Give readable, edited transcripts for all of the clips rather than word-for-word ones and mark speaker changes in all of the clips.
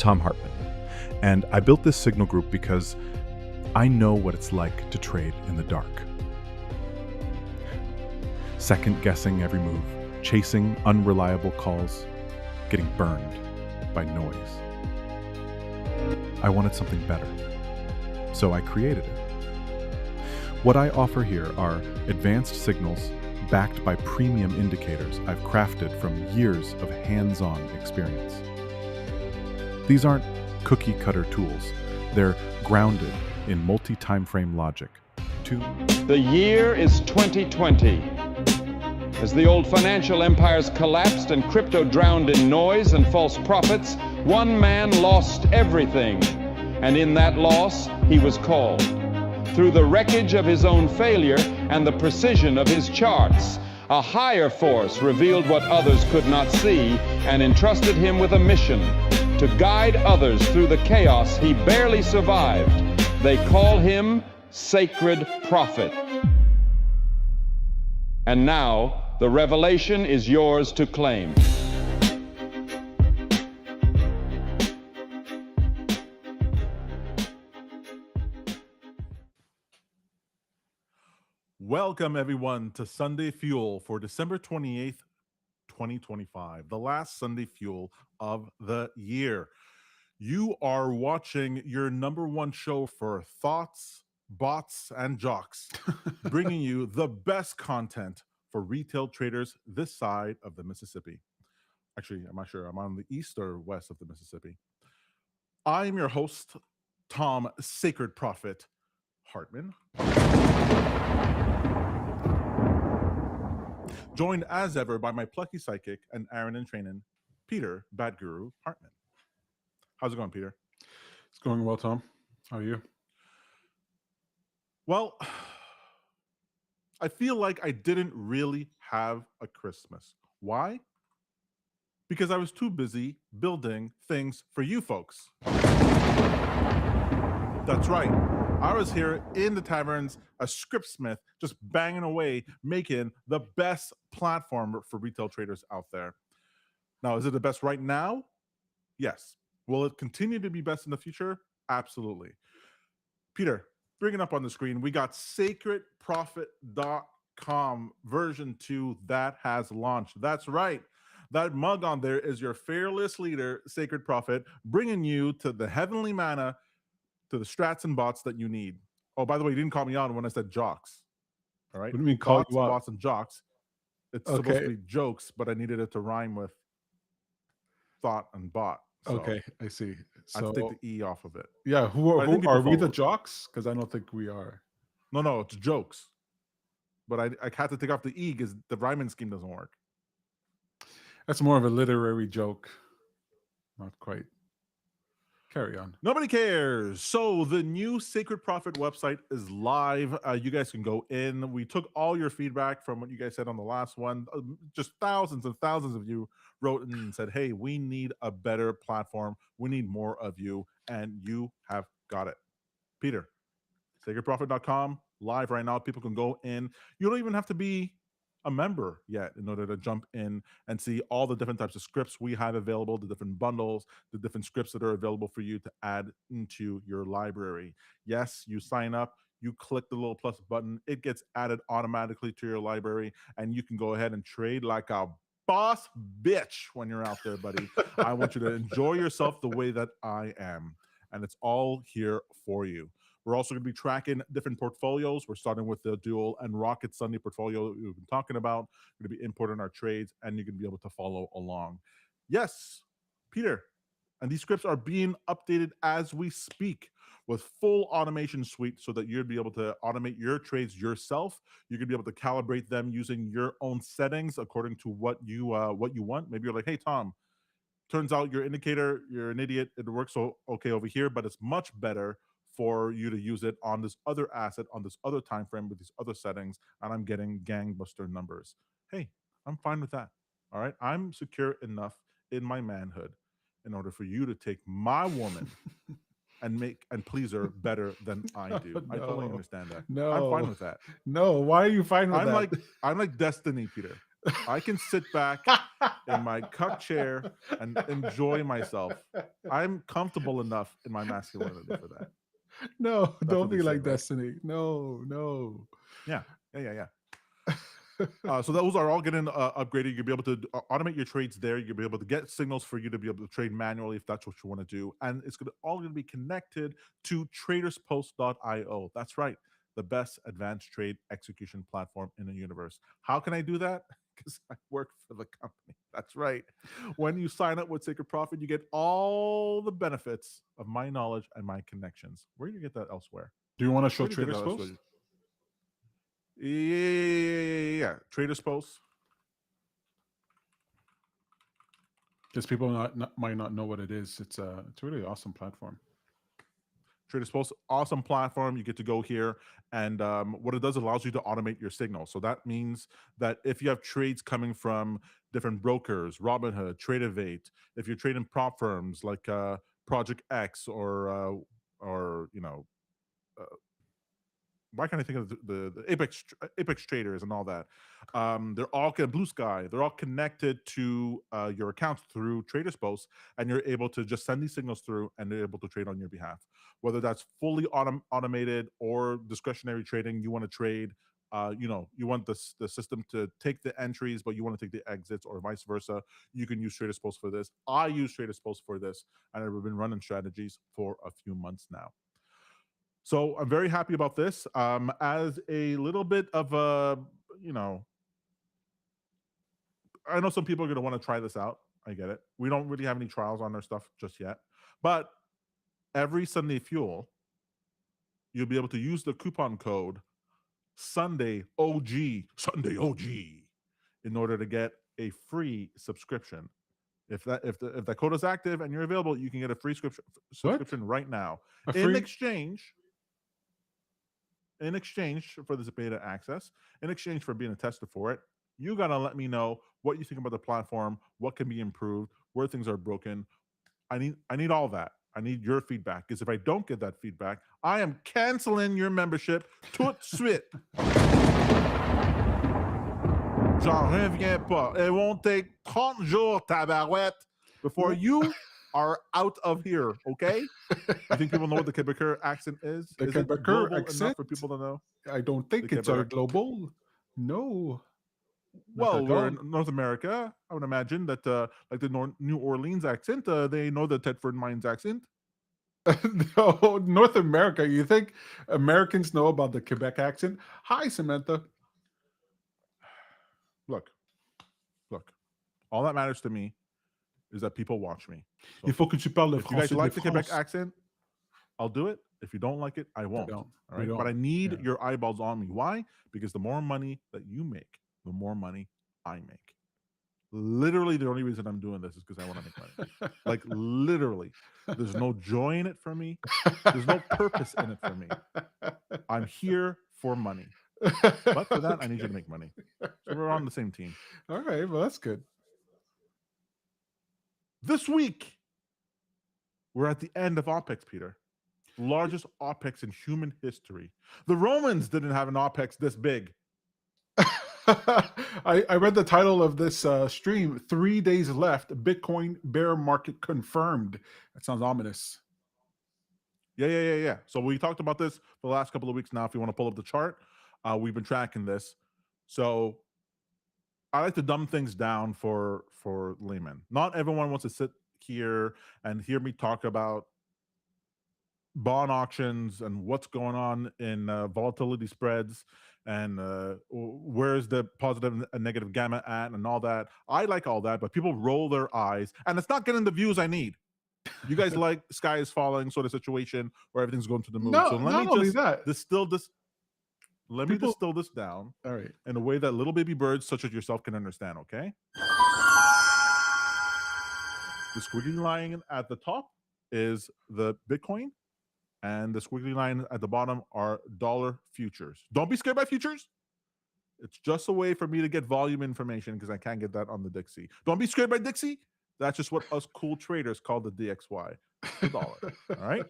Speaker 1: Tom Hartman, and I built this signal group because I know what it's like to trade in the dark. Second guessing every move, chasing unreliable calls, getting burned by noise. I wanted something better, so I created it. What I offer here are advanced signals backed by premium indicators I've crafted from years of hands-on experience. These aren't cookie-cutter tools. They're grounded in multi-time frame logic.
Speaker 2: The year is 2020. As the old financial empires collapsed and crypto drowned in noise and false prophets, one man lost everything. And in that loss, he was called. Through the wreckage of his own failure and the precision of his charts, a higher force revealed what others could not see and entrusted him with a mission to guide others through the chaos he barely survived. They call him Sacred Prophet. And now, the revelation is yours to claim.
Speaker 3: Welcome, everyone, to Sunday Fuel for December 28th, 2025, the last Sunday Fuel of the year. You are watching your number one show for thoughts, bots, and jocks, bringing you the best content for retail traders this side of the Mississippi. Actually, I'm not sure. I'm on the east or west of the Mississippi. I am your host, Tom Sacred Prophet Hartman. Joined as ever by my plucky psychic and Aaron in training, Peter Bad Guru Hartman. How's it going, Peter?
Speaker 4: It's going well, Tom. How are you?
Speaker 3: Well, I feel like I didn't really have a Christmas. Why? Because I was too busy building things for you folks. That's right. I was here in the taverns, a scriptsmith, just banging away, making the best platform for retail traders out there. Now, is it the best right now? Yes. Will it continue to be best in the future? Absolutely. Peter, bring it up on the screen. We got sacredprophet.com version 2 that has launched. That's right. That mug on there is your fearless leader, Sacred Prophet, bringing you to the heavenly manna, to the strats and bots that you need. Oh, by the way, you didn't call me out when I said jocks. All right.
Speaker 4: What do you mean call
Speaker 3: bots,
Speaker 4: you out?
Speaker 3: Bots and jocks. It's supposed to be jokes, but I needed it to rhyme with thought and bot. So
Speaker 4: okay, I see.
Speaker 3: I
Speaker 4: So
Speaker 3: take the E off of it.
Speaker 4: yeah, who
Speaker 3: I think
Speaker 4: are
Speaker 3: people
Speaker 4: we the
Speaker 3: follow.
Speaker 4: jocks? Because I don't think we are.
Speaker 3: No, it's jokes. But I had to take off the E because the rhyming scheme doesn't work.
Speaker 4: That's more of a literary joke. Not quite. Carry on.
Speaker 3: Nobody cares. So the new Sacred Prophet website is live. You guys can go in. We took all your feedback from what you guys said on the last one. Just thousands and thousands of you wrote in and said, hey, we need a better platform. We need more of you. And you have got it. Peter, sacredprophet.com, live right now. People can go in. You don't even have to be a member yet in order to jump in and see all the different types of scripts we have available, the different bundles, the different scripts that are available for you to add into your library. Yes, you sign up, you click the little plus button, it gets added automatically to your library, and you can go ahead and trade like a boss bitch when you're out there, buddy. I want you to enjoy yourself the way that I am, and it's all here for you. We're also going to be tracking different portfolios. We're starting with the Dual and Rocket Sunday portfolio that we've been talking about. We're going to be importing our trades, and you're going to be able to follow along. Yes, Peter, and these scripts are being updated as we speak with full automation suite so that you'll be able to automate your trades yourself. You're going to be able to calibrate them using your own settings according to what you want. Maybe you're like, hey, Tom, turns out your indicator, you're an idiot. It works okay over here, but it's much better for you to use it on this other asset, on this other time frame with these other settings, and I'm getting gangbuster numbers. Hey, I'm fine with that. All right. I'm secure enough in my manhood in order for you to take my woman and please her better than I do.
Speaker 4: No,
Speaker 3: I totally understand that.
Speaker 4: no.
Speaker 3: I'm fine with that.
Speaker 4: No, why are you fine with that?
Speaker 3: I'm like Destiny, Peter. I can sit back in my cup chair and enjoy myself. I'm comfortable enough in my masculinity for that.
Speaker 4: No,
Speaker 3: That's
Speaker 4: don't
Speaker 3: what they
Speaker 4: be
Speaker 3: say,
Speaker 4: like
Speaker 3: right?
Speaker 4: Destiny. No, no.
Speaker 3: Yeah. So those are all getting upgraded. You'll be able to automate your trades there. You'll be able to get signals for you to be able to trade manually if that's what you want to do. And it's all going to be connected to traderspost.io. That's right, the best advanced trade execution platform in the universe. How can I do that? Because I work for the company. That's right. When you sign up with Sacred Profit, you get all the benefits of my knowledge and my connections. Where do you get that elsewhere?
Speaker 4: Do you want to show
Speaker 3: Where do you get
Speaker 4: Traders
Speaker 3: that
Speaker 4: Post?
Speaker 3: elsewhere? Yeah. Traders Post.
Speaker 4: Because people might not know what it is. It's a really awesome platform.
Speaker 3: Traders Post, awesome platform. You get to go here, and what it does allows you to automate your signal. So that means that if you have trades coming from different brokers, Robinhood, Tradeovate, if you're trading prop firms like Project X or why can't I think of the Apex traders and all that? They're all Blue Sky. They're all connected to your account through Traders Post, and you're able to just send these signals through, and they're able to trade on your behalf. Whether that's fully automated or discretionary trading, you want to trade. You want the system to take the entries, but you want to take the exits, or vice versa. You can use Traders Post for this. I use Traders Post for this, and I've been running strategies for a few months now. So I'm very happy about this. As a little bit of a, I know some people are going to want to try this out. I get it. We don't really have any trials on our stuff just yet. But every Sunday Fuel, you'll be able to use the coupon code Sunday OG, in order to get a free subscription. If that code is active and you're available, you can get a free subscription right now. In exchange for this beta access, in exchange for being a tester for it, you got to let me know what you think about the platform, what can be improved, where things are broken. I need all that. I need your feedback, because if I don't get that feedback, I am canceling your membership tout de suite. J'en reviens pas. It won't take 30 jours, tabarouette, before you are out of here, okay? You think people know what the Quebecer accent is?
Speaker 4: The
Speaker 3: Is it
Speaker 4: Quebecer
Speaker 3: global
Speaker 4: accent?
Speaker 3: enough for people to know?
Speaker 4: I don't think it's our global. No.
Speaker 3: Well, we're in North America. I would imagine that, like the New Orleans accent, they know the Thetford Mines accent.
Speaker 4: No, North America. You think Americans know about the Quebec accent? Hi, Samantha.
Speaker 3: Look. All that matters to me is that people watch me. So
Speaker 4: Il faut que tu parles le
Speaker 3: if you guys
Speaker 4: français
Speaker 3: like
Speaker 4: de
Speaker 3: the Quebec
Speaker 4: France.
Speaker 3: accent, I'll do it. If you don't like it, I won't.
Speaker 4: don't.
Speaker 3: All right.
Speaker 4: We
Speaker 3: But I
Speaker 4: don't.
Speaker 3: need
Speaker 4: Yeah.
Speaker 3: your eyeballs on me. Why? Because the more money that you make, the more money I make. Literally, the only reason I'm doing this is because I want to make money. Like, literally. There's no joy in it for me. There's no purpose in it for me. I'm here for money. But for that, I need you to make money. So we're on the same team.
Speaker 4: All right. Well, that's good.
Speaker 3: This week, we're at the end of OPEX, Peter. Largest OPEX in human history. The Romans didn't have an OPEX this big.
Speaker 4: I read the title of this stream, 3 days left, Bitcoin bear market confirmed. That sounds ominous.
Speaker 3: Yeah. So we talked about this for the last couple of weeks now. If you want to pull up the chart, we've been tracking this. So I like to dumb things down for laymen. Not everyone wants to sit here and hear me talk about bond auctions and what's going on in volatility spreads and where's the positive and negative gamma at and all that. I like all that, but people roll their eyes, and it's not getting the views I need. You guys like sky is falling sort of situation where everything's going to the moon.
Speaker 4: No,
Speaker 3: so let
Speaker 4: not
Speaker 3: me
Speaker 4: only
Speaker 3: just
Speaker 4: that.
Speaker 3: distill this. Let me distill this down,
Speaker 4: all right,
Speaker 3: in a way that little baby birds such as yourself can understand, okay? The squiggly line at the top is the Bitcoin, and the squiggly line at the bottom are dollar futures. Don't be scared by futures. It's just a way for me to get volume information, because I can't get that on the Dixie. Don't be scared by Dixie. That's just what us cool traders call the DXY, the dollar. All right?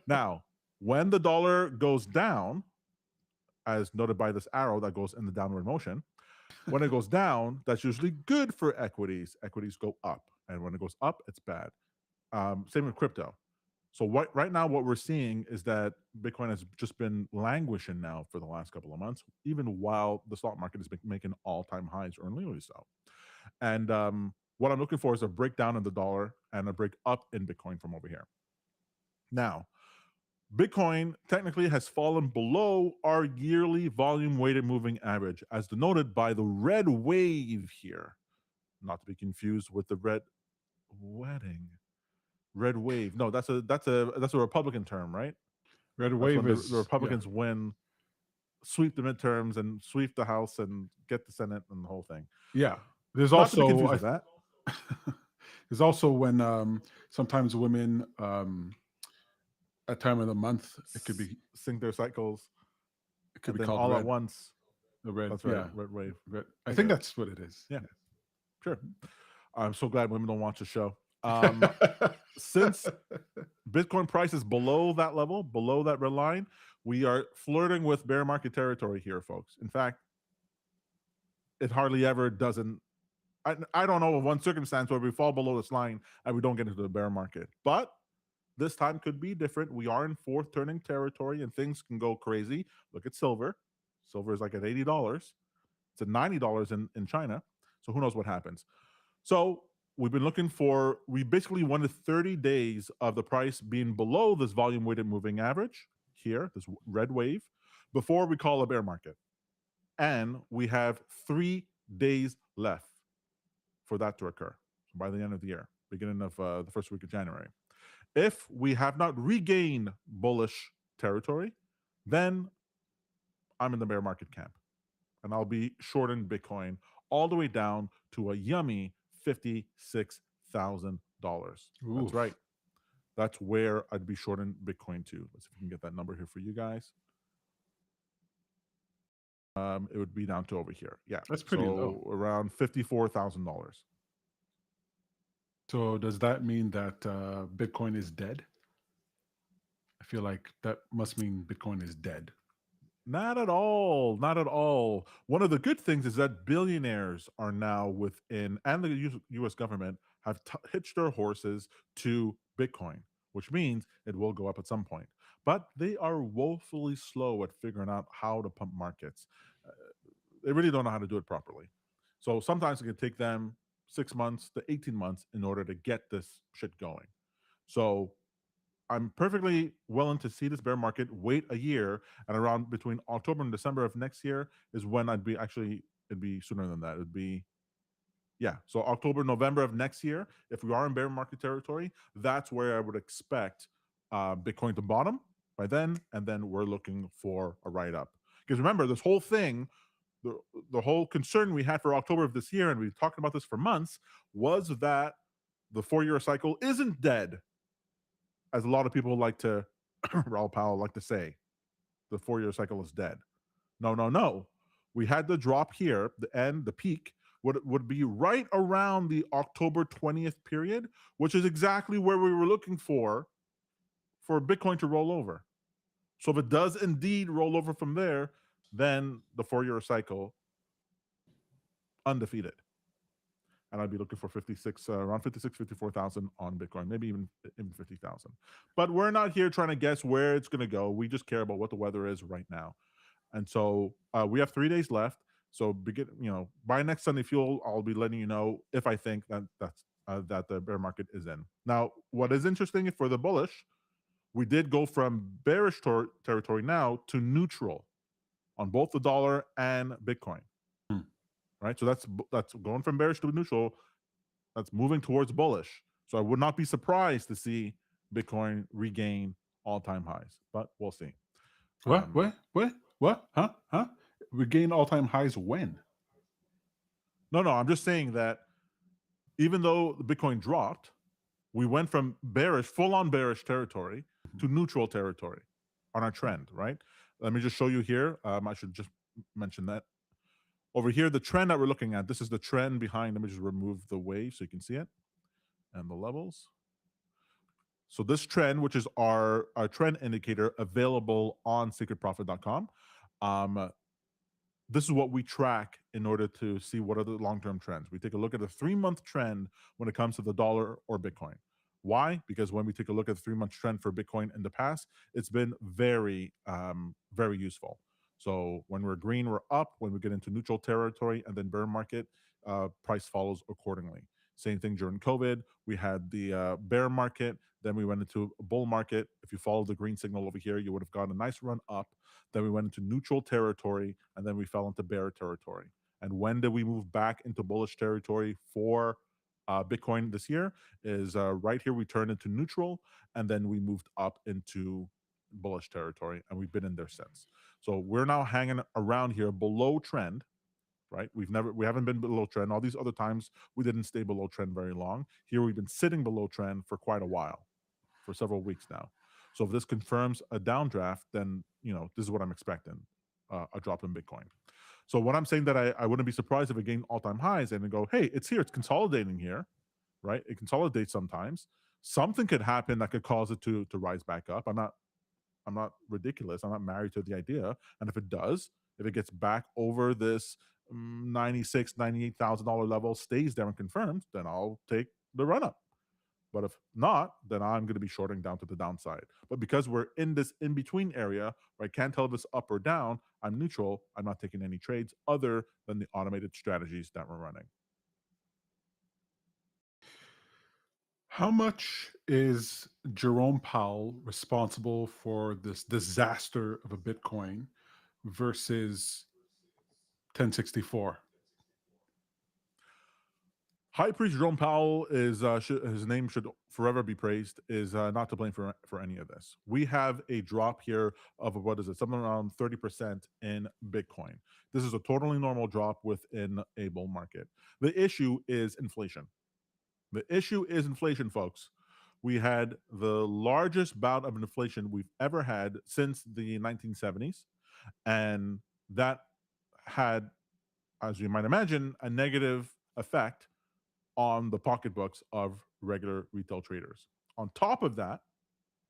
Speaker 3: Now, when the dollar goes down, as noted by this arrow that goes in the downward motion, When it goes down, that's usually good for equities. Equities go up, and when it goes up, it's bad. Same with crypto. So right now, what we're seeing is that Bitcoin has just been languishing now for the last couple of months, even while the stock market has been making all-time highs, or nearly so. And what I'm looking for is a breakdown in the dollar and a break up in Bitcoin from over here. Now, Bitcoin technically has fallen below our yearly volume weighted moving average, as denoted by the red wave here. Not to be confused with the red wedding. Red wave. No, that's a Republican term, right?
Speaker 4: Red
Speaker 3: That's
Speaker 4: wave
Speaker 3: when
Speaker 4: is
Speaker 3: the Republicans win, sweep the midterms and sweep the House and get the Senate and the whole thing.
Speaker 4: Yeah. There's
Speaker 3: Not to be
Speaker 4: also
Speaker 3: confused with that.
Speaker 4: there's also when sometimes women at time of the month it could be
Speaker 3: Sync their cycles, and then
Speaker 4: called
Speaker 3: all
Speaker 4: red.
Speaker 3: at once.
Speaker 4: The red.
Speaker 3: That's right,
Speaker 4: Yeah.
Speaker 3: red wave.
Speaker 4: Red. I think that's what it is.
Speaker 3: Yeah. Sure. I'm so glad women don't watch the show. Since Bitcoin price is below that level, below that red line, we are flirting with bear market territory here, folks. In fact, it hardly ever doesn't. I don't know of one circumstance where we fall below this line and we don't get into the bear market. But this time could be different. We are in fourth turning territory and things can go crazy. Look at silver. Silver is like at $80. It's at $90 in China. So who knows what happens. So we've been looking for, we basically wanted 30 days of the price being below this volume weighted moving average here, this red wave, before we call a bear market. And we have 3 days left for that to occur by the end of the year, beginning of the first week of January. If we have not regained bullish territory, then I'm in the bear market camp and I'll be shorting Bitcoin all the way down to a yummy $56,000. That's right. That's where I'd be shorting Bitcoin to. Let's see if we can get that number here for you guys. It would be down to over here. Yeah,
Speaker 4: that's pretty low.
Speaker 3: Around $54,000.
Speaker 4: So does that mean that Bitcoin is dead? I feel like that must mean Bitcoin is dead.
Speaker 3: Not at all. Not at all. One of the good things is that billionaires are now within, and the U.S. government have hitched their horses to Bitcoin, which means it will go up at some point. But they are woefully slow at figuring out how to pump markets. They really don't know how to do it properly. So sometimes it can take them 6 months to 18 months in order to get this shit going. So I'm perfectly willing to see this bear market wait a year, and around between October and December of next year is when it'd be sooner than that. It'd be, yeah. So October, November of next year, if we are in bear market territory, that's where I would expect Bitcoin to bottom by then, and then we're looking for a write up. Because remember, this whole thing, the whole concern we had for October of this year, and we've talked about this for months, was that the 4-year cycle isn't dead, as a lot of people like to, Raul Powell like to say, the 4-year cycle is dead. No. We had the drop here, the peak would be right around the October 20th period, which is exactly where we were looking for Bitcoin to roll over. So if it does indeed roll over from there, then the 4-year cycle undefeated. And I'd be looking for around 54,000 on Bitcoin, maybe even 50,000. But we're not here trying to guess where it's going to go. We just care about what the weather is right now. And so we have 3 days left. So by next Sunday Fuel, I'll be letting you know if I think that the bear market is in. Now, what is interesting for the bullish, we did go from bearish territory now to neutral on both the dollar and Bitcoin. Right, so that's going from bearish to neutral. That's moving towards bullish. So I would not be surprised to see Bitcoin regain all-time highs, but we'll see.
Speaker 4: What? Huh? Regain all-time highs when?
Speaker 3: No, I'm just saying that even though the Bitcoin dropped, we went from bearish, full-on bearish territory to neutral territory on our trend. Right. Let me just show you here. I should just mention that. Over here, the trend that we're looking at, this is the trend behind. Let me just remove the wave so you can see it and the levels. So this trend, which is our trend indicator available on secretprofit.com, this is what we track in order to see what are the long-term trends. We take a look at a 3-month trend when it comes to the dollar or Bitcoin. Why? Because when we take a look at the 3-month trend for Bitcoin in the past, it's been very useful. So when we're green, we're up. When we get into neutral territory and then bear market, price follows accordingly. Same thing during COVID. We had the bear market, then we went into a bull market. If you follow the green signal over here, you would have gotten a nice run up. Then we went into neutral territory, and then we fell into bear territory. And when did we move back into bullish territory for Bitcoin this year? Is right here we turned into neutral, and then we moved up into bullish territory, and we've been in there since. So we're now hanging around here below trend, right? We haven't been below trend. All these other times we didn't stay below trend very long. Here we've been sitting below trend for quite a while, for several weeks now. So if this confirms a downdraft, then this is what I'm expecting, a drop in Bitcoin. So what I'm saying that I wouldn't be surprised if it gained all-time highs and then go, hey, it's here, it's consolidating here, right? It consolidates sometimes. Something could happen that could cause it to rise back up. I'm not ridiculous. I'm not married to the idea. And if it does, if it gets back over this $96,000, $98,000 level, stays there and confirms, then I'll take the run up. But if not, then I'm going to be shorting down to the downside. But because we're in this in between area where I can't tell if it's up or down, I'm neutral. I'm not taking any trades other than the automated strategies that we're running.
Speaker 4: How much is Jerome Powell responsible for this disaster of a Bitcoin versus 1064?
Speaker 3: High Priest Jerome Powell is his name should forever be praised. Is not to blame for any of this. We have a drop here of what is it, something around 30% in Bitcoin. This is a totally normal drop within a bull market. The issue is inflation. The issue is inflation, folks. We had the largest bout of inflation we've ever had since the 1970s, and that had, as you might imagine, a negative effect on the pocketbooks of regular retail traders. On top of that,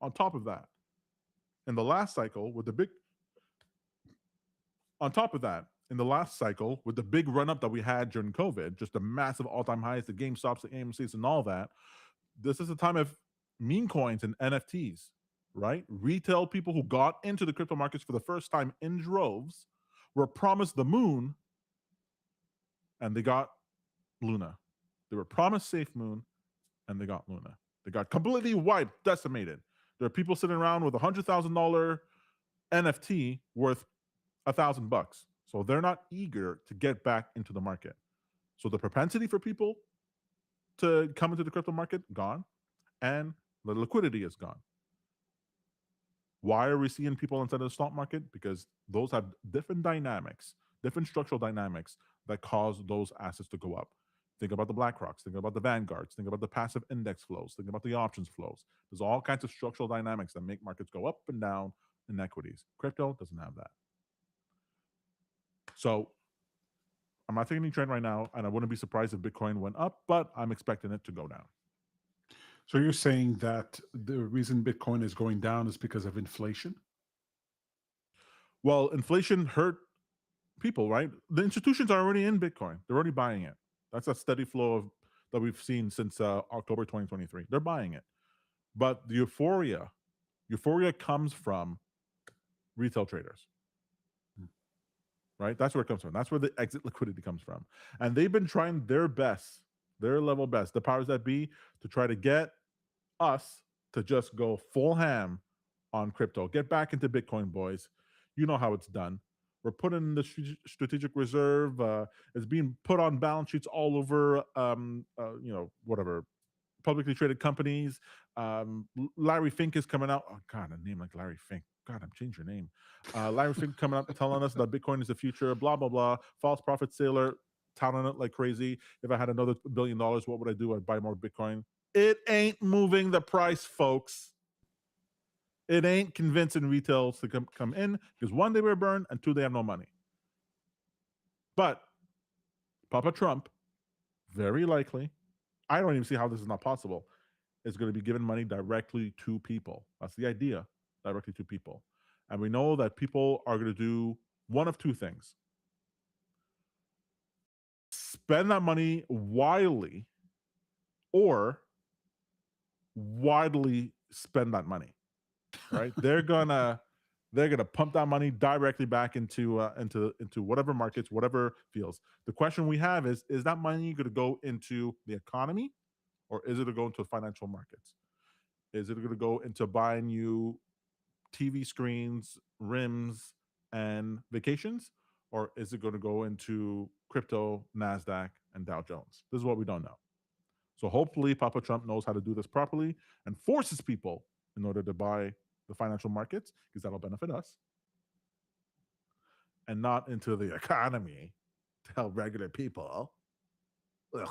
Speaker 3: in the last cycle with the big on top of that, in the last cycle with the big run up that we had during COVID, just the massive all-time highs, the GameStops, the AMCs, and all that, this is a time of meme coins and NFTs, right? Retail people who got into the crypto markets for the first time in droves were promised the moon, and they got Luna. They were promised Safe Moon, and they got Luna. They got completely wiped, decimated. There are people sitting around with $100,000 NFT worth $1,000. So they're not eager to get back into the market. So the propensity for people to come into the crypto market, gone, and the liquidity is gone. Why are we seeing people inside of the stock market? Because those have different dynamics, different structural dynamics that cause those assets to go up. Think about the BlackRocks, think about the Vanguards, think about the passive index flows, think about the options flows. There's all kinds of structural dynamics that make markets go up and down in equities. Crypto doesn't have that. So I'm not taking any trend right now, and I wouldn't be surprised if Bitcoin went up, but I'm expecting it to go down.
Speaker 4: So you're saying that the reason Bitcoin is going down is because of inflation?
Speaker 3: Well, inflation hurt people, right? The institutions are already in Bitcoin. They're already buying it. That's a steady flow that we've seen since October 2023. They're buying it. But the euphoria comes from retail traders, right? That's where it comes from. That's where the exit liquidity comes from. And they've been trying their best, their level best, the powers that be, to try to get us to just go full ham on crypto. Get back into Bitcoin, boys. You know how it's done. We're putting in the strategic reserve. It's being put on balance sheets all over, whatever, publicly traded companies. Larry Fink is coming out. Oh, God, a name like Larry Fink. God, I'm changing your name. Larry Fink coming out telling us that Bitcoin is the future, blah, blah, blah. False prophet sailor touting it like crazy. If I had another $1 billion, what would I do? I'd buy more Bitcoin. It ain't moving the price, folks. It ain't convincing retail to come in because one, they were burned, and two, they have no money. But Papa Trump, very likely, I don't even see how this is not possible, is going to be giving money directly to people. That's the idea, directly to people. And we know that people are going to do one of two things. spend that money widely or widely spend that money. Right? They're gonna pump that money directly back into whatever markets, whatever fields. The question we have is that money going to go into the economy, or is it going to go into financial markets? Is it going to go into buying you TV screens, rims, and vacations, or is it going to go into crypto, Nasdaq, and Dow Jones? This is what we don't know. So hopefully, Papa Trump knows how to do this properly and forces people in order to buy the financial markets, because that'll benefit us, and not into the economy to help regular people. Ugh.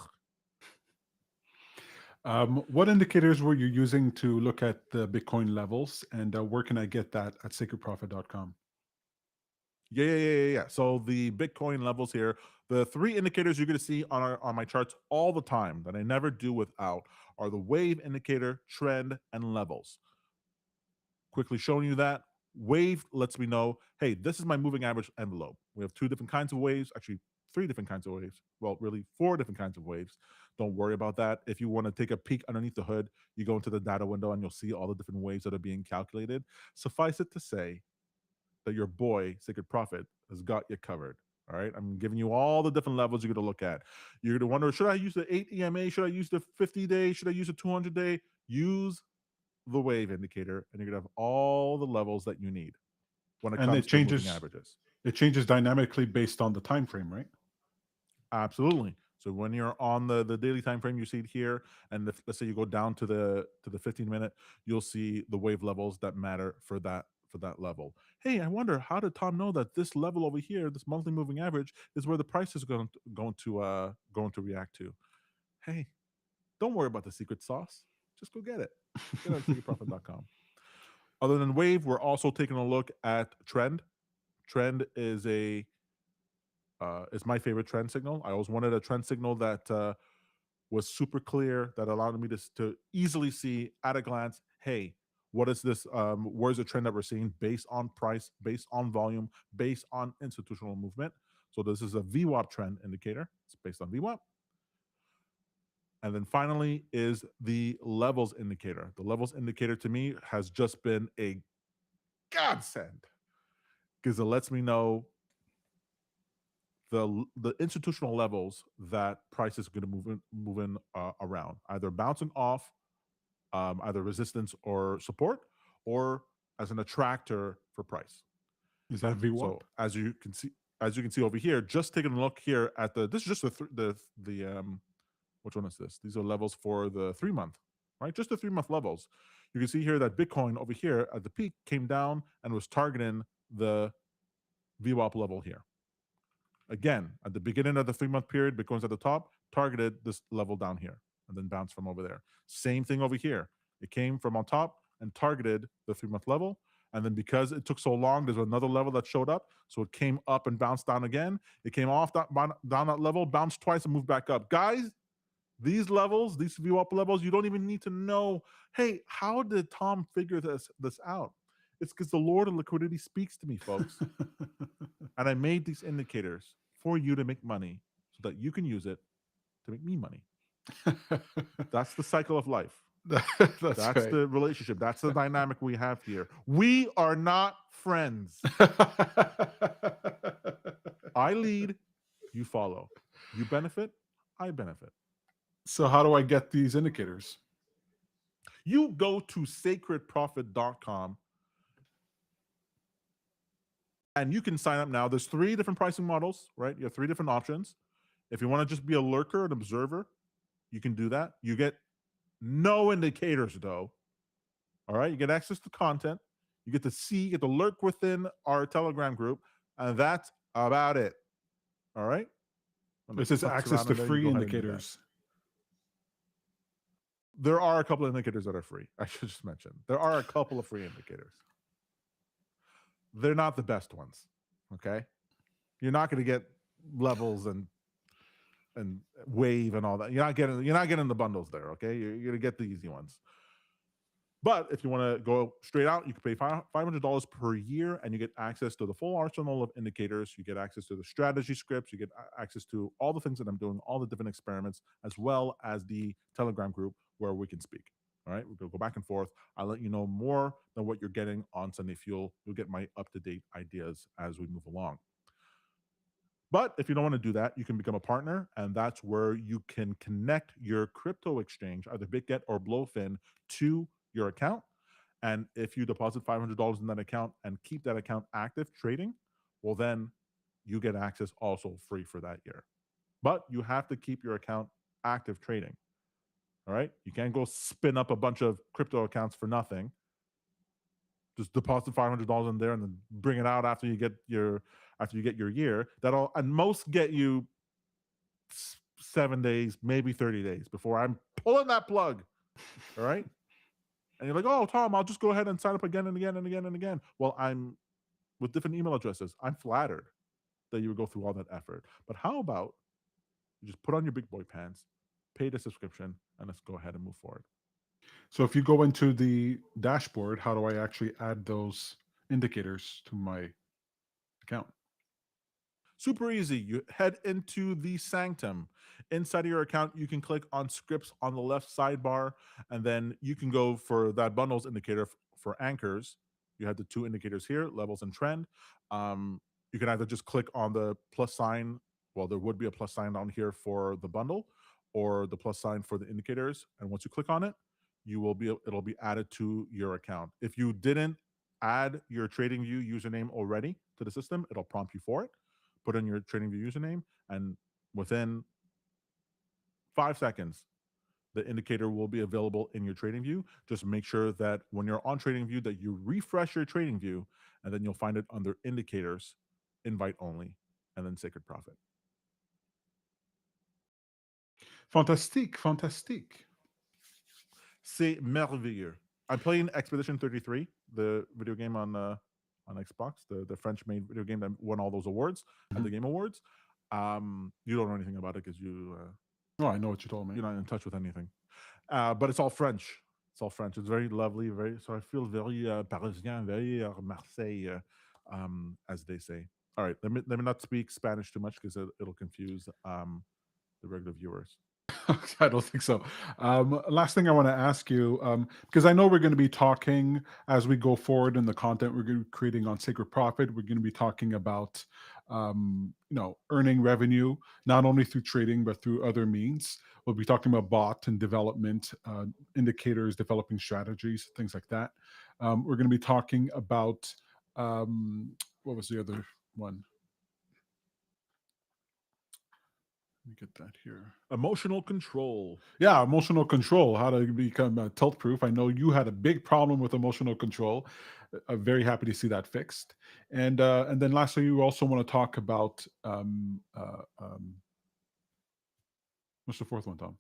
Speaker 4: What indicators were you using to look at the Bitcoin levels, and where can I get that at sacredprofit.com?
Speaker 3: Yeah. So the Bitcoin levels here, the three indicators you're going to see on my charts all the time that I never do without are the wave indicator, trend, and levels. Quickly showing you that. Wave lets me know, hey, this is my moving average envelope. We have two different kinds of waves, actually three different kinds of waves. Well, really four different kinds of waves. Don't worry about that. If you want to take a peek underneath the hood, you go into the data window and you'll see all the different waves that are being calculated. Suffice it to say that your boy, Sacred Prophet, has got you covered. All right. I'm giving you all the different levels you're going to look at. You're going to wonder, should I use the 8 EMA? Should I use the 50-day? Should I use the 200-day? Use the wave indicator, and you're going to have all the levels that you need when it
Speaker 4: And
Speaker 3: comes to moving averages.
Speaker 4: It changes dynamically based on the time frame, right?
Speaker 3: Absolutely. So when you're on the daily time frame, you see it here, and let's say you go down to the 15-minute, you'll see the wave levels that matter for that level. Hey, I wonder, how did Tom know that this level over here, this monthly moving average, is where the price is going to react to? Hey, don't worry about the secret sauce. Just go get it. Get it at secretprofit.com. Other than wave, we're also taking a look at trend. Trend is my favorite trend signal. I always wanted a trend signal that was super clear, that allowed me to easily see at a glance, hey, what is this? Where's the trend that we're seeing based on price, based on volume, based on institutional movement? So this is a VWAP trend indicator. It's based on VWAP. And then finally is the levels indicator. The levels indicator to me has just been a godsend, because it lets me know the institutional levels that price is going to move in around, either bouncing off either resistance or support, or as an attractor for price.
Speaker 4: Is that VWAP?
Speaker 3: So as you can see over here, just taking a look here at this is just the which one is this? These are levels for the 3-month, right? Just the 3-month levels. You can see here that Bitcoin over here at the peak came down and was targeting the VWAP level here. Again, at the beginning of the 3-month period, Bitcoin's at the top, targeted this level down here, and then bounced from over there. Same thing over here. It came from on top and targeted the 3-month level. And then because it took so long, there's another level that showed up. So it came up and bounced down again. It came off down that level, bounced twice, and moved back up. Guys, these levels, these VWAP levels, you don't even need to know, hey, how did Tom figure this out? It's because the Lord of liquidity speaks to me, folks. And I made these indicators for you to make money so that you can use it to make me money. That's the cycle of life.
Speaker 4: That's right.
Speaker 3: The relationship. That's the dynamic we have here. We are not friends. I lead, you follow. You benefit, I benefit.
Speaker 4: So how do I get these indicators?
Speaker 3: You go to sacredprofit.com and you can sign up now. There's 3 different pricing models, right? You have 3 different options. If you want to just be a lurker, an observer, you can do that. You get no indicators, though. All right? You get access to content. You get to see, you get to lurk within our Telegram group, and that's about it. All right?
Speaker 4: This is access to free indicators.
Speaker 3: There are a couple of indicators that are free. I should just mention. There are a couple of free indicators. They're not the best ones. Okay? You're not going to get levels and wave and all that. You're not getting the bundles there, okay? You're going to get the easy ones. But if you want to go straight out, you can pay $500 per year and you get access to the full arsenal of indicators. You get access to the strategy scripts. You get access to all the things that I'm doing, all the different experiments, as well as the Telegram group where we can speak. All right, we'll go back and forth. I'll let you know more than what you're getting on Sunday Fuel. You'll get my up to date ideas as we move along. But if you don't want to do that, you can become a partner, and that's where you can connect your crypto exchange, either BitGet or Blowfin, to your account. And if you deposit $500 in that account and keep that account active trading, well, then you get access also free for that year. But you have to keep your account active trading. All right. You can't go spin up a bunch of crypto accounts for nothing. Just deposit $500 in there and then bring it out after you get your year. That'll and most get you 7 days, maybe 30 days before I'm pulling that plug. All right. And you're like, oh, Tom, I'll just go ahead and sign up again and again and again and again. Well, I'm with different email addresses. I'm flattered that you would go through all that effort. But how about you just put on your big boy pants, pay the subscription, and let's go ahead and move forward.
Speaker 4: So if you go into the dashboard, how do I actually add those indicators to my account?
Speaker 3: Super easy. You head into the Sanctum. Inside of your account, you can click on scripts on the left sidebar, and then you can go for that bundles indicator for anchors. You have the two indicators here, levels and trend. You can either just click on the plus sign. Well, there would be a plus sign down here for the bundle, or the plus sign for the indicators. And once you click on it, it'll be added to your account. If you didn't add your TradingView username already to the system, it'll prompt you for it. Put in your TradingView username, and within 5 seconds, the indicator will be available in your TradingView. Just make sure that when you're on TradingView that you refresh your TradingView, and then you'll find it under indicators, invite only, and then sacred profit.
Speaker 4: Fantastique, fantastique.
Speaker 3: C'est merveilleux. I'm playing Expedition 33, the video game on Xbox, the French-made video game that won all those awards at the Game Awards. You don't know anything about it because
Speaker 4: Oh, I know what you told me.
Speaker 3: you're not in touch with anything. But it's all French. It's all French. It's very lovely. So I feel very Parisien, very Marseille, as they say. All right, let me not speak Spanish too much because it'll confuse the regular viewers.
Speaker 4: I don't think so. Last thing I want to ask you, because I know we're going to be talking as we go forward in the content we're going to be creating on Sacred Profit. We're going to be talking about, earning revenue not only through trading but through other means. We'll be talking about bot and development, indicators, developing strategies, things like that. We're going to be talking about what was the other one? Let me get that here.
Speaker 3: Emotional control.
Speaker 4: Yeah, emotional control, how to become tilt proof. I know you had a big problem with emotional control. I'm very happy to see that fixed. And then lastly, you also want to talk about what's the fourth one, Tom?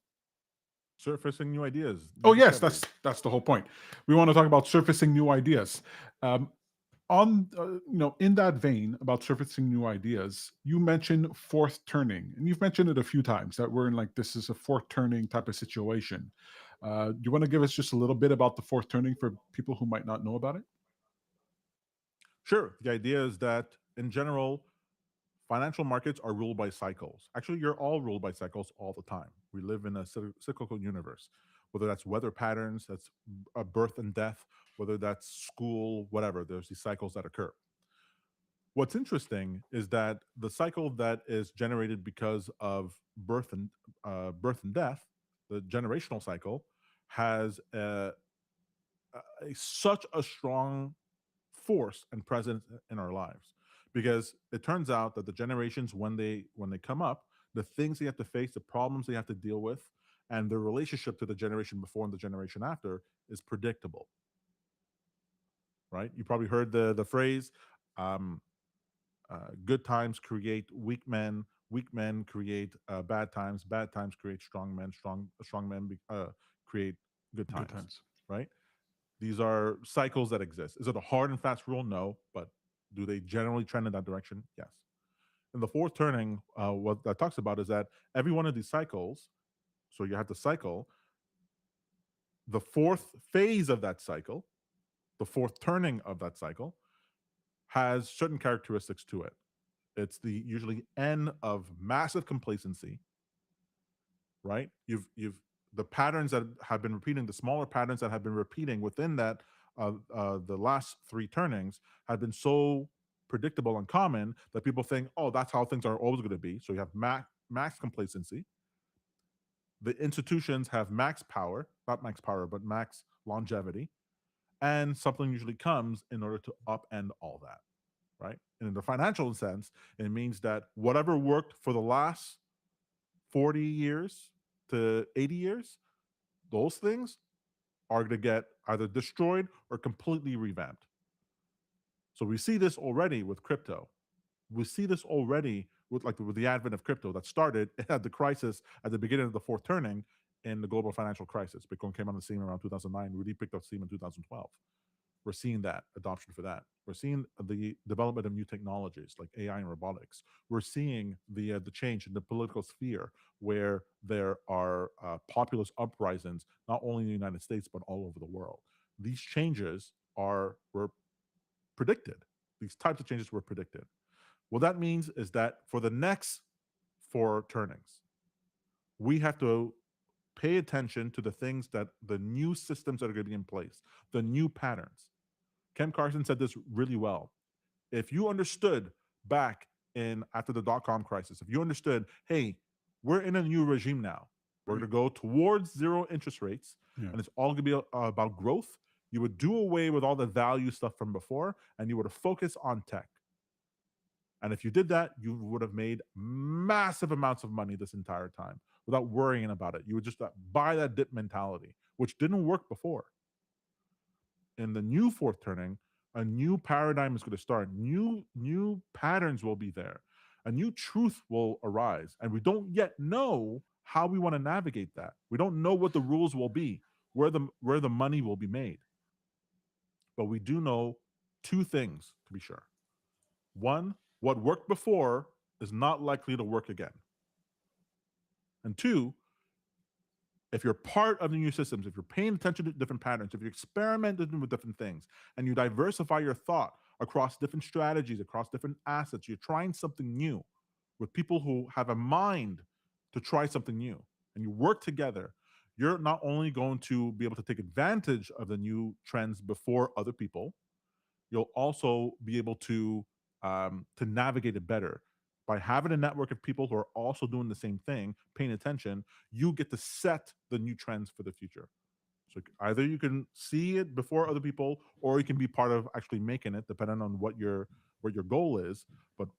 Speaker 3: Surfacing new ideas.
Speaker 4: Oh yes, that's the whole point. We want to talk about surfacing new ideas. In that vein about surfacing new ideas, you mentioned fourth turning, and you've mentioned it a few times that we're in like this is a fourth turning type of situation. Do you want to give us just a little bit about the fourth turning for people who might not know about it?
Speaker 3: Sure. The idea is that in general, financial markets are ruled by cycles. Actually, you're all ruled by cycles all the time. We live in a cyclical universe, whether that's weather patterns, that's a birth and death, whether that's school, whatever. There's these cycles that occur. What's interesting is that the cycle that is generated because of birth and death, the generational cycle, has such a strong force and presence in our lives, because it turns out that the generations when they come up, the things they have to face, the problems they have to deal with, and their relationship to the generation before and the generation after is predictable. Right? You probably heard the phrase, good times create weak men create bad times create strong men, strong men create good times.
Speaker 4: Good times.
Speaker 3: Right? These are cycles that exist. Is it a hard and fast rule? No, but do they generally trend in that direction? Yes. And the fourth turning, what that talks about is that every one of these cycles, so you have the cycle, The fourth phase of that cycle, the fourth turning of that cycle, has certain characteristics to it. It's the usually end of massive complacency, right? You've the patterns that have been repeating, the smaller patterns that have been repeating within that the last three turnings have been so predictable and common that people think, oh, that's how things are always going to be. So you have max complacency. The institutions have max power, not max power, but max longevity, and something usually comes in order to upend all that, right? And in the financial sense, it means that whatever worked for the last 40 years to 80 years, those things are going to get either destroyed or completely revamped. So we see this already with crypto. We see this already with the advent of crypto that started at the crisis at the beginning of the fourth turning in the global financial crisis. Bitcoin came on the scene around 2009, really picked up steam in 2012. We're seeing that adoption for that. We're seeing the development of new technologies like AI and robotics. We're seeing the change in the political sphere where there are populist uprisings, not only in the United States but all over the world. These changes were predicted. These types of changes were predicted. What that means is that for the next four turnings, we have to pay attention to the things that the new systems that are going to be in place, the new patterns. Ken Carson said this really well. If you understood back in after the dot-com crisis, if you understood, hey, we're in a new regime now. We're going to go towards zero interest rates, and it's all going to be about growth. You would do away with all the value stuff from before, and you would have focused on tech. And if you did that, you would have made massive amounts of money this entire time without worrying about it. You would just buy that dip mentality, which didn't work before. In the new fourth turning, a new paradigm is going to start. New patterns will be there. A new truth will arise. And we don't yet know how we want to navigate that. We don't know what the rules will be, where the money will be made. But we do know two things to be sure. One, what worked before is not likely to work again. And two, if you're part of the new systems, if you're paying attention to different patterns, if you're experimenting with different things, and you diversify your thought across different strategies, across different assets, you're trying something new with people who have a mind to try something new, and you work together, you're not only going to be able to take advantage of the new trends before other people, you'll also be able to navigate it better. By having a network of people who are also doing the same thing, paying attention, you get to set the new trends for the future. So either you can see it before other people, or you can be part of actually making it, depending on what your goal is. But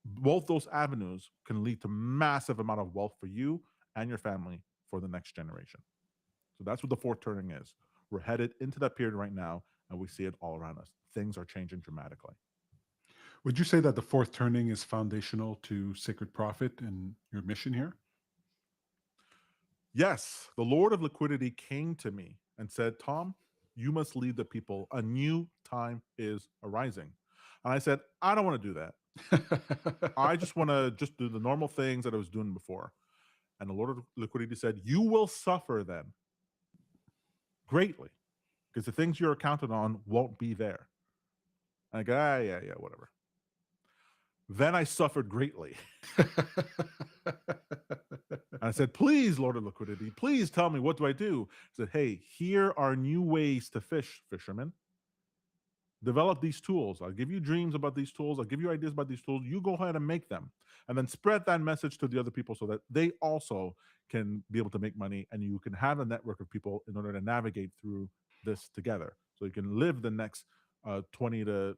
Speaker 3: both those avenues can lead to massive amount of wealth for you and your family for the next generation. So that's what the fourth turning is. We're headed into that period right now, and we see it all around us. Things are changing dramatically.
Speaker 4: Would you say that the fourth turning is foundational to Sacred Profit and your mission here?
Speaker 3: Yes, the Lord of liquidity came to me and said, Tom, you must lead the people. A new time is arising. And I said, I don't want to do that. I just want to just do the normal things that I was doing before. And the Lord of liquidity said, you will suffer then greatly because the things you're counted on won't be there. And I go, yeah, whatever. Then I suffered greatly. I said, please, Lord of liquidity, please tell me, what do I do? He said, hey, here are new ways to fish, fishermen. Develop these tools. I'll give you dreams about these tools. I'll give you ideas about these tools. You go ahead and make them. And then spread that message to the other people so that they also can be able to make money, and you can have a network of people in order to navigate through this together. So you can live the next 20 to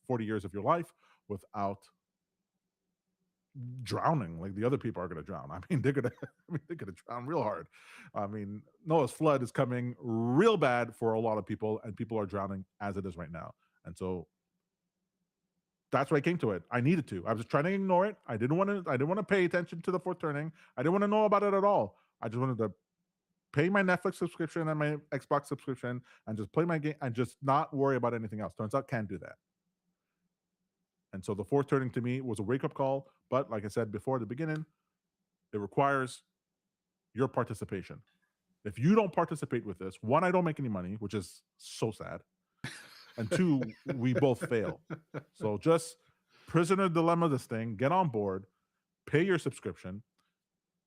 Speaker 3: 40 years of your life without drowning like the other people are going to drown. I mean, they're going to drown real hard. I mean, Noah's flood is coming real bad for a lot of people, and people are drowning as it is right now. And so that's why I came to it. I needed to. I was trying to ignore it. I didn't want to pay attention to the fourth turning. I didn't want to know about it at all. I just wanted to pay my Netflix subscription and my Xbox subscription and just play my game and just not worry about anything else. Turns out can't do that. And so the fourth turning to me was a wake-up call. But like I said before at the beginning, it requires your participation. If you don't participate with this, one, I don't make any money, which is so sad. And two, we both fail. So just prisoner dilemma this thing, get on board, pay your subscription.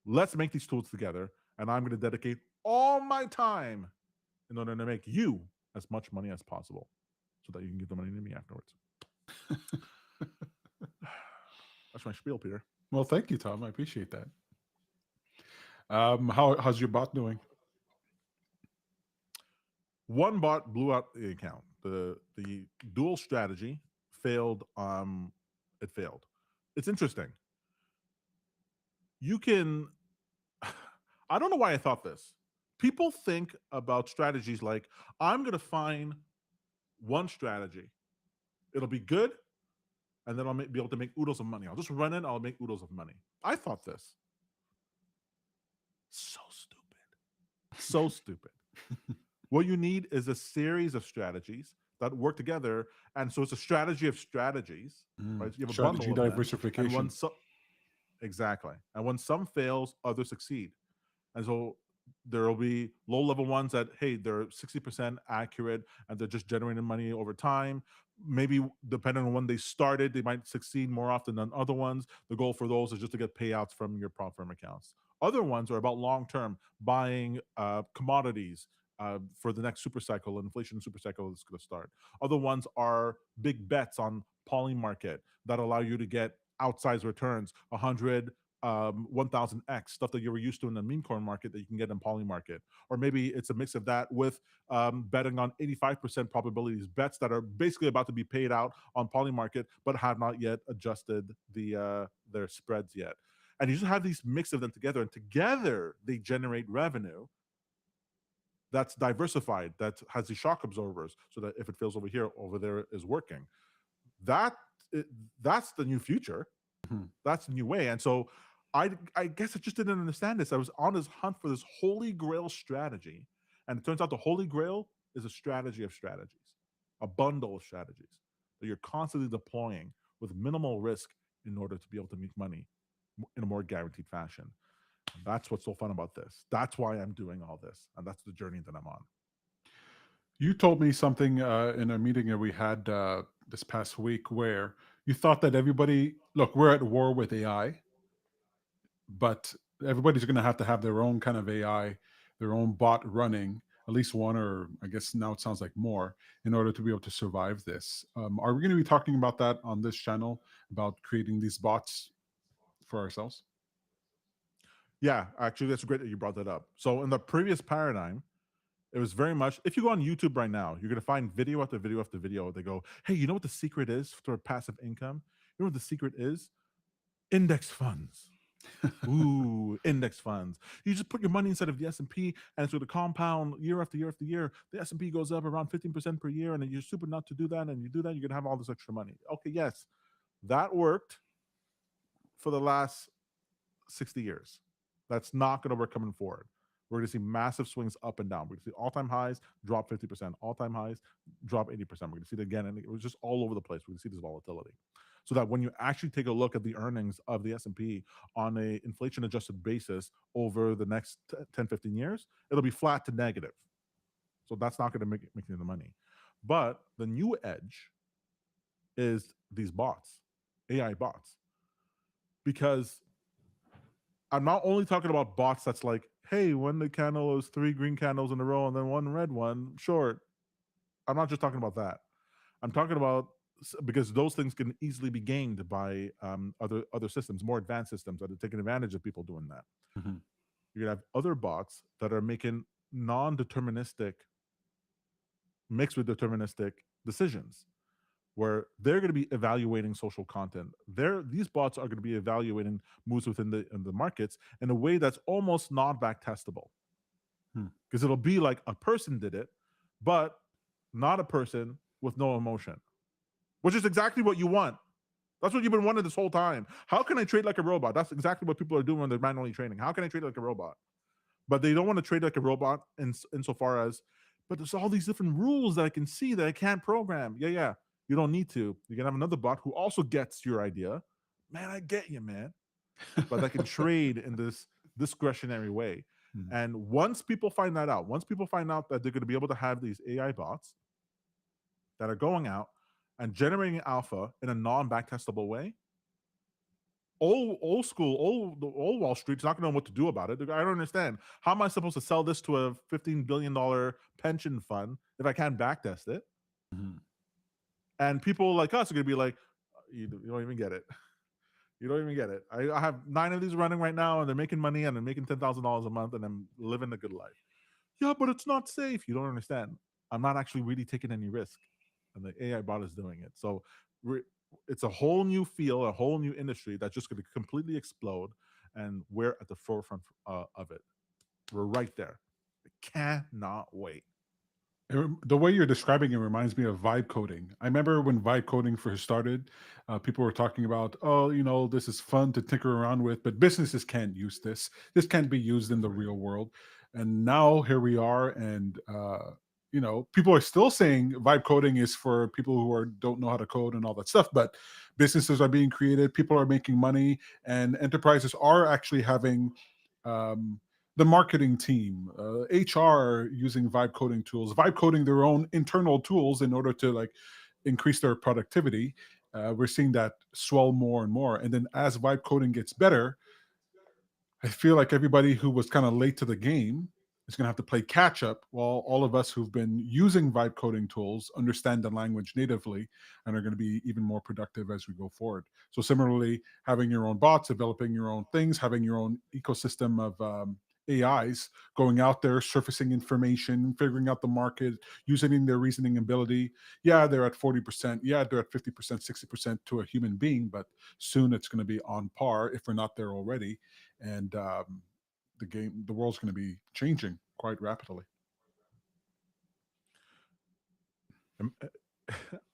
Speaker 3: Let's make these tools together. And I'm going to dedicate all my time in order to make you as much money as possible so that you can give the money to me afterwards. That's my spiel, Peter.
Speaker 4: Well, thank you, Tom. I appreciate that. How's your bot doing?
Speaker 3: One bot blew out the account. The dual strategy failed. It failed. It's interesting. You can. I don't know why I thought this. People think about strategies like, I'm going to find one strategy. It'll be good, and then I'll be able to make oodles of money. I'll just run it, I'll make oodles of money. I thought this. So stupid. So stupid. What you need is a series of strategies that work together. And so it's a strategy of strategies, right? So you have a
Speaker 4: Strategy
Speaker 3: bundle of them,
Speaker 4: diversification.
Speaker 3: and exactly. And when some fails, others succeed. And so there will be low-level ones that, hey, they're 60% accurate and they're just generating money over time. Maybe depending on when they started, they might succeed more often than other ones. The goal for those is just to get payouts from your prop firm accounts. Other ones are about long-term, buying commodities for the next super cycle, inflation super cycle is going to start. Other ones are big bets on poly market that allow you to get outsized returns, 100, 1000x, stuff that you were used to in the meme coin market that you can get in poly market. Or maybe it's a mix of that with betting on 85% probabilities, bets that are basically about to be paid out on poly market, but have not yet adjusted their spreads yet. And you just have these mix of them together, and together they generate revenue that's diversified, that has the shock absorbers, so that if it fails over here, over there is working. That's the new future. That's the new way. And so I guess I just didn't understand this. I was on this hunt for this holy grail strategy, and it turns out the holy grail is a strategy of strategies, a bundle of strategies that you're constantly deploying with minimal risk in order to be able to make money in a more guaranteed fashion. And that's what's so fun about this. That's why I'm doing all this, and that's the journey that I'm on.
Speaker 4: You told me something in a meeting that we had this past week where you thought that everybody, look, we're at war with AI, but everybody's going to have their own kind of AI, their own bot running, at least one, or I guess now it sounds like more, in order to be able to survive this. Are we going to be talking about that on this channel, about creating these bots for ourselves?
Speaker 3: Yeah, actually, that's great that you brought that up. So in the previous paradigm, it was very much, if you go on YouTube right now, you're going to find video after video after video. They go, hey, you know what the secret is for passive income? You know what the secret is? Index funds. Ooh, index funds. You just put your money inside of the S&P, and it's going to compound year after year after year. The S&P goes up around 15% per year, and then you're super not to do that, and you do that, you're going to have all this extra money. Okay, yes, that worked for the last 60 years. That's not going to work coming forward. We're going to see massive swings up and down. We're going to see all-time highs drop 50%, all-time highs drop 80%. We're going to see it again, and it was just all over the place. We're going to see this volatility. So that when you actually take a look at the earnings of the S&P on a inflation-adjusted basis over the next 10, 15 years, it'll be flat to negative. So that's not going to make any of the money. But the new edge is these bots, AI bots. Because I'm not only talking about bots that's like, hey, when the candle is 3 green candles in a row and then 1 red one, short. I'm not just talking about that. I'm talking about, because those things can easily be gained by other systems, more advanced systems that are taking advantage of people doing that.
Speaker 4: Mm-hmm.
Speaker 3: You're going to have other bots that are making non-deterministic, mixed with deterministic decisions, where they're going to be evaluating social content. These bots are going to be evaluating moves within the markets in a way that's almost not back testable. Because it'll be like a person did it, but not a person with no emotion, which is exactly what you want. That's what you've been wanting this whole time. How can I trade like a robot? That's exactly what people are doing when they're manually trading. How can I trade like a robot? But they don't want to trade like a robot insofar as, but there's all these different rules that I can see that I can't program. Yeah. You don't need to. You can have another bot who also gets your idea. Man, I get you, man. But I can trade in this discretionary way.
Speaker 4: Mhm.
Speaker 3: And once people find that out, once people find out that they're going to be able to have these AI bots that are going out and generating alpha in a non-backtestable way, old school, old Wall Street's not going to know what to do about it. I don't understand. How am I supposed to sell this to a $15 billion pension fund if I can't backtest it?
Speaker 4: Mhm.
Speaker 3: And people like us are going to be like, you don't even get it. You don't even get it. I have 9 of these running right now, and they're making money, and they're making $10,000 a month, and I'm living a good life. Yeah, but it's not safe. You don't understand. I'm not actually really taking any risk, and the AI bot is doing it. So it's a whole new field, a whole new industry that's just going to completely explode, and we're at the forefront of it. We're right there. I cannot wait.
Speaker 4: The way you're describing it reminds me of vibe coding. I remember when vibe coding first started, people were talking about, oh, this is fun to tinker around with, but businesses can't use this. This can't be used in the real world. And now here we are, and people are still saying vibe coding is for people who don't know how to code and all that stuff. But businesses are being created, people are making money, and enterprises are actually having. Um, the marketing team, HR using vibe coding tools, vibe coding their own internal tools in order to increase their productivity. We're seeing that swell more and more. And then as vibe coding gets better, I feel like everybody who was kind of late to the game is going to have to play catch up, while all of us who've been using vibe coding tools understand the language natively and are going to be even more productive as we go forward. So similarly, having your own bots, developing your own things, having your own ecosystem of AIs going out there, surfacing information, figuring out the market, using their reasoning ability. Yeah, they're at 40%. Yeah, they're at 50%, 60% to a human being, but soon it's going to be on par if we're not there already. And the world's going to be changing quite rapidly.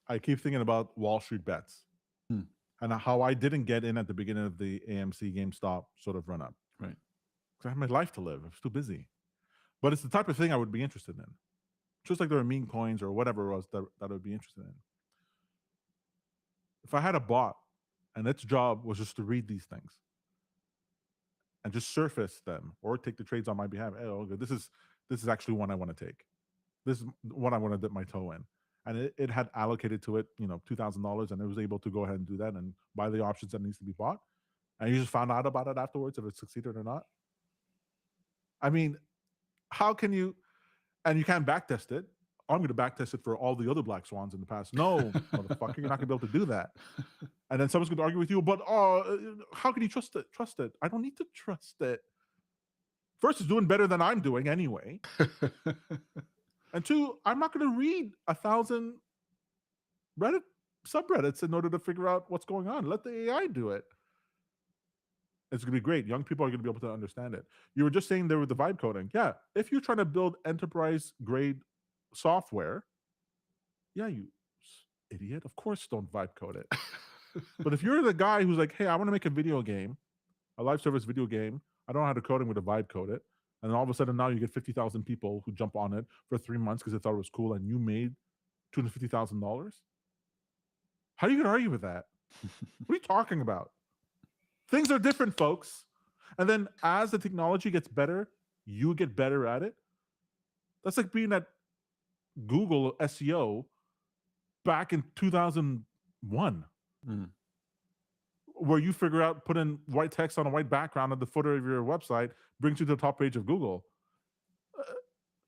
Speaker 3: I keep thinking about Wall Street bets and how I didn't get in at the beginning of the AMC GameStop sort of run up.
Speaker 4: Right.
Speaker 3: Because I had my life to live. I was too busy. But it's the type of thing I would be interested in. Just like there are meme coins or whatever it was that I would be interested in. If I had a bot and its job was just to read these things and just surface them or take the trades on my behalf, oh, okay, this is actually one I want to take. This is one I want to dip my toe in. And it had allocated to it, $2,000, and it was able to go ahead and do that and buy the options that needs to be bought. And you just found out about it afterwards if it succeeded or not. I mean, how can you? And you can't backtest it. I'm going to backtest it for all the other black swans in the past. No, motherfucker, you're not going to be able to do that. And then someone's going to argue with you, but how can you trust it? Trust it. I don't need to trust it. First, it's doing better than I'm doing anyway. And 2, I'm not going to read 1,000 Reddit subreddits in order to figure out what's going on. Let the AI do it. It's going to be great. Young people are going to be able to understand it. You were just saying there with the vibe coding. Yeah, if you're trying to build enterprise grade software, yeah, you idiot. Of course, don't vibe code it. But if you're the guy who's like, hey, I want to make a video game, a live service video game, I don't know how to code it with a vibe code it. And then all of a sudden now you get 50,000 people who jump on it for 3 months because they thought it was cool and you made $250,000. How are you going to argue with that? What are you talking about? Things are different, folks. And then as the technology gets better, you get better at it. That's like being at Google SEO back in 2001, where you figure out put in white text on a white background at the footer of your website, brings you to the top page of Google.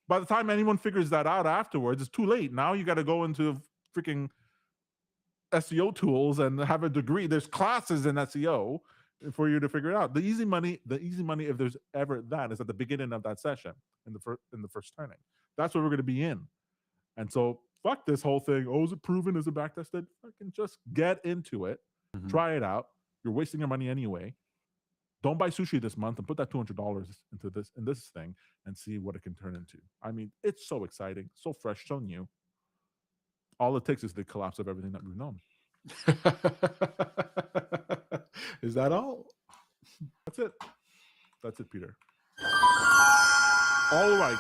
Speaker 3: By the time anyone figures that out afterwards, it's too late. Now you got to go into freaking SEO tools and have a degree. There's classes in SEO for you to figure it out. The easy money, if there's ever that, is at the beginning of that session in the first turning. That's what we're going to be in. And so fuck this whole thing. Oh, is it proven? Is it backtested? Fucking just get into it. Try it out. You're wasting your money anyway. Don't buy sushi this month and put that $200 into this thing and see what it can turn into. I mean, it's so exciting, so fresh, so new. All it takes is the collapse of everything that we've known.
Speaker 4: Is that all?
Speaker 3: That's it, Peter. All right.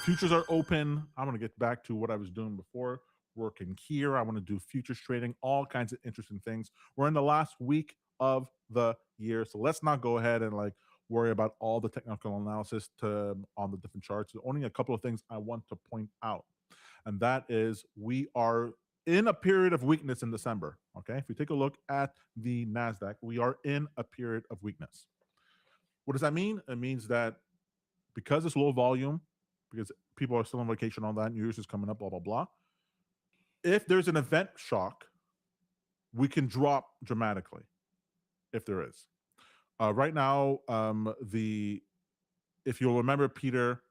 Speaker 3: Futures are open. I'm going to get back to what I was doing before, working here. I want to do futures trading, all kinds of interesting things. We're in the last week of the year, so let's not go ahead and worry about all the technical analysis on the different charts. There's only a couple of things I want to point out, and that is we are in a period of weakness in December. Okay, if we take a look at the Nasdaq, we are in a period of weakness. What does that mean? It means that because it's low volume, because people are still on vacation, all that, New Year's is coming up, blah blah blah. If there's an event shock, we can drop dramatically. If there is, right now, if you'll remember, Peter,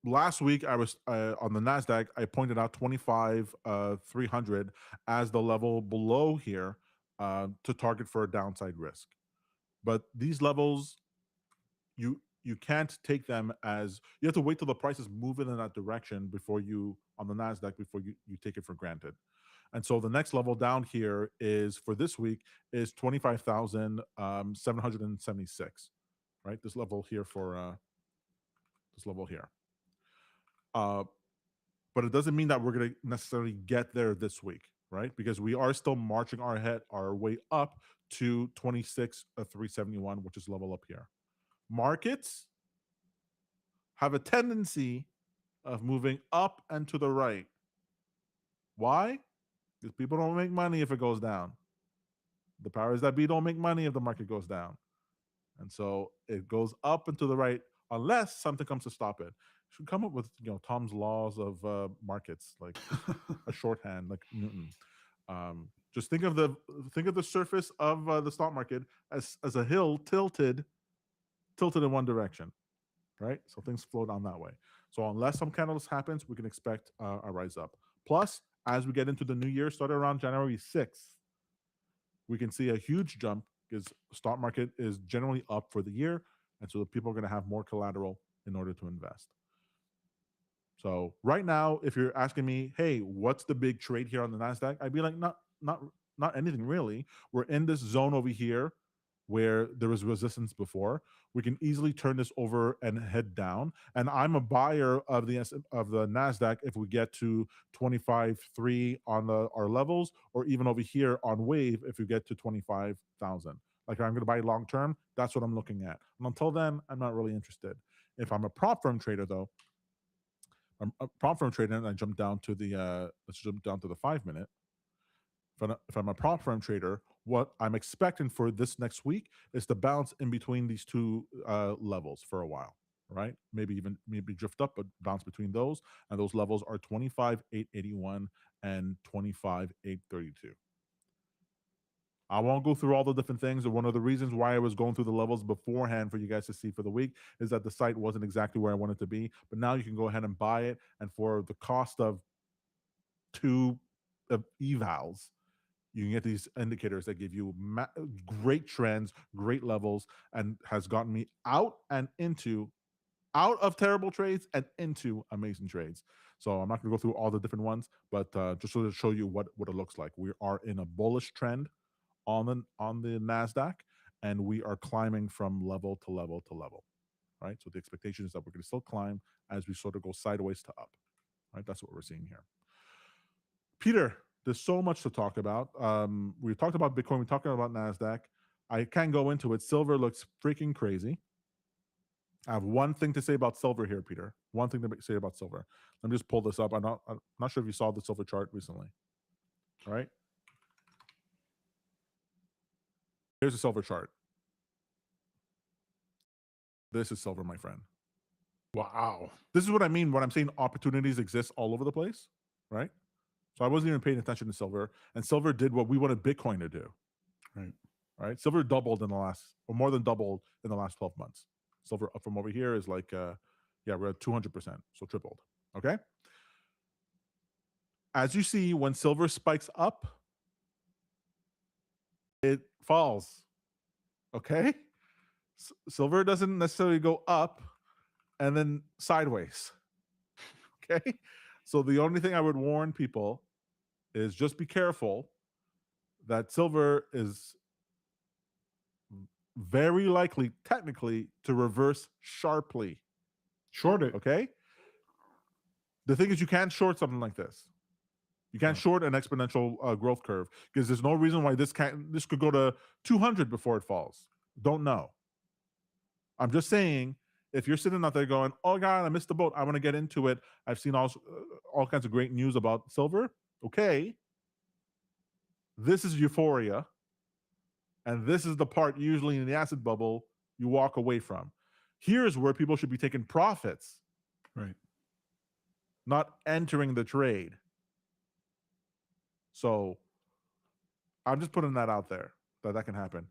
Speaker 3: last week I was on the Nasdaq. I pointed out 25,300 as the level below here to target for a downside risk. But these levels, you can't take them as, you have to wait till the price is moving in that direction before you, on the Nasdaq, before you take it for granted. And so the next level down here is, for this week, is 25,776, right? This level here for this level here. But it doesn't mean that we're going to necessarily get there this week, right? Because we are still marching our way up to 26,371, which is level up here. Markets have a tendency of moving up and to the right. Why? Because people don't make money if it goes down. The powers that be don't make money if the market goes down. And so it goes up and to the right unless something comes to stop it. Should come up with, Tom's laws of markets, like a shorthand, like Newton. Just think of the surface of the stock market as a hill tilted in one direction, right? So things flow down that way. So unless some catalyst happens, we can expect a rise up. Plus, as we get into the new year, starting around January 6th, we can see a huge jump because stock market is generally up for the year, and so the people are going to have more collateral in order to invest. So right now, if you're asking me, hey, what's the big trade here on the Nasdaq? I'd be like, not anything really. We're in this zone over here where there was resistance before. We can easily turn this over and head down. And I'm a buyer of the Nasdaq if we get to 25.3 on our levels, or even over here on Wave if we get to 25,000. Like, I'm going to buy long term. That's what I'm looking at. And until then, I'm not really interested. If I'm a prop firm trader, though, I'm a prop firm trader, and I jump down to the let's jump down to the 5 minute. If I'm a prop firm trader, what I'm expecting for this next week is to bounce in between these two levels for a while, right? Maybe drift up, but bounce between those. And those levels are 25,881 and 25,832. I won't go through all the different things. One of the reasons why I was going through the levels beforehand for you guys to see for the week is that the site wasn't exactly where I wanted to be. But now you can go ahead and buy it. And for the cost of 2 evals, you can get these indicators that give you great trends, great levels, and has gotten me out of terrible trades and into amazing trades. So I'm not going to go through all the different ones, but just to show you what it looks like. We are in a bullish trend on the Nasdaq, and we are climbing from level to level to level, right? So the expectation is that we're going to still climb as we sort of go sideways to up, right? That's what we're seeing here. Peter, there's so much to talk about. We talked about Bitcoin. We talked about Nasdaq. I can't go into it. Silver looks freaking crazy. I have one thing to say about silver here, Peter. One thing to say about silver. Let me just pull this up. I'm not sure if you saw the silver chart recently. All right. Here's a silver chart. This is silver, my friend.
Speaker 4: Wow.
Speaker 3: This is what I mean when I'm saying opportunities exist all over the place, right? So I wasn't even paying attention to silver, and silver did what we wanted Bitcoin to do. Right. Silver doubled or more than doubled in the last 12 months. Silver up from over here is like, we're at 200%, so tripled. Okay. As you see, when silver spikes up, it falls. Okay. Silver doesn't necessarily go up and then sideways. Okay. So the only thing I would warn people is just be careful that silver is very likely, technically, to reverse sharply.
Speaker 4: Short it.
Speaker 3: Okay? The thing is, you can't short something like this. You can't short an exponential growth curve because there's no reason why this could go to 200 before it falls. Don't know. I'm just saying, if you're sitting out there going, "Oh God, I missed the boat. I want to get into it. I've seen all kinds of great news about silver." Okay, this is euphoria, and this is the part usually in the asset bubble you walk away from. Here's where people should be taking profits,
Speaker 4: Right.
Speaker 3: not entering the trade. So I'm just putting that out there that can happen.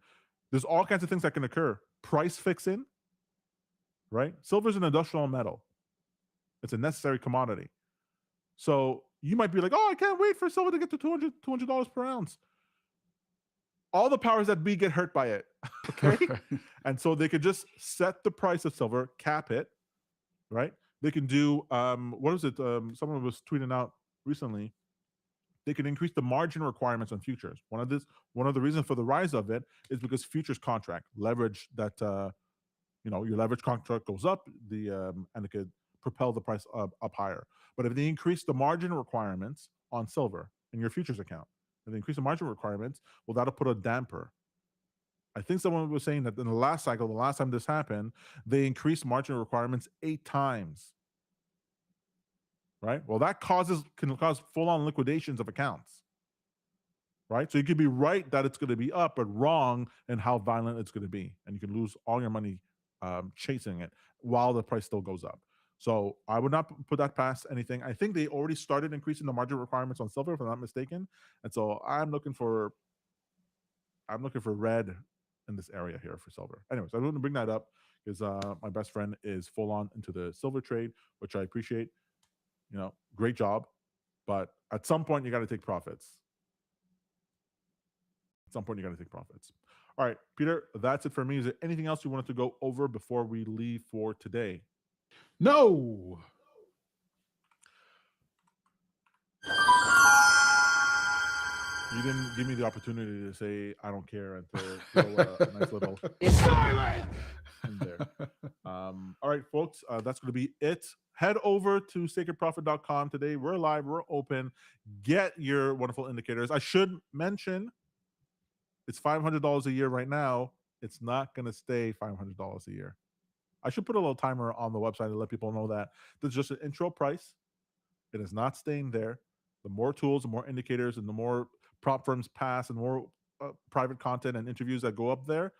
Speaker 3: There's all kinds of things that can occur. Price fixing, right? Silver's an industrial metal. It's a necessary commodity. So you might be like, "Oh, I can't wait for silver to get to $200 per ounce." All the powers that be get hurt by it. Okay. And so they could just set the price of silver, cap it, right? They can do what is it? Someone was tweeting out recently. They can increase the margin requirements on futures. One of the reasons for the rise of it is because futures contract leverage that your leverage contract goes up, and it could propel the price up higher. But if they increase the margin requirements on silver in your futures account, and they increase the margin requirements, well, that'll put a damper. I think someone was saying that in the last cycle, the last time this happened, they increased margin requirements 8 times. Right? Well, that can cause full-on liquidations of accounts. Right? So you could be right that it's going to be up, but wrong in how violent it's going to be. And you can lose all your money chasing it while the price still goes up. So I would not put that past anything. I think they already started increasing the margin requirements on silver, if I'm not mistaken. And so I'm looking for red in this area here for silver. Anyways, I want to bring that up because my best friend is full on into the silver trade, which I appreciate. Great job. But at some point, you got to take profits. All right, Peter, that's it for me. Is there anything else you wanted to go over before we leave for today?
Speaker 4: No.
Speaker 3: You didn't give me the opportunity to say I don't care and to throw a nice little
Speaker 5: Silent!
Speaker 3: in there. All right, folks, that's going to be it. Head over to sacredprofit.com today. We're live. We're open. Get your wonderful indicators. I should mention it's $500 a year right now. It's not going to stay $500 a year. I should put a little timer on the website to let people know that this is just an intro price. It is not staying there. The more tools, the more indicators, and the more prop firms pass, and more private content and interviews that go up there,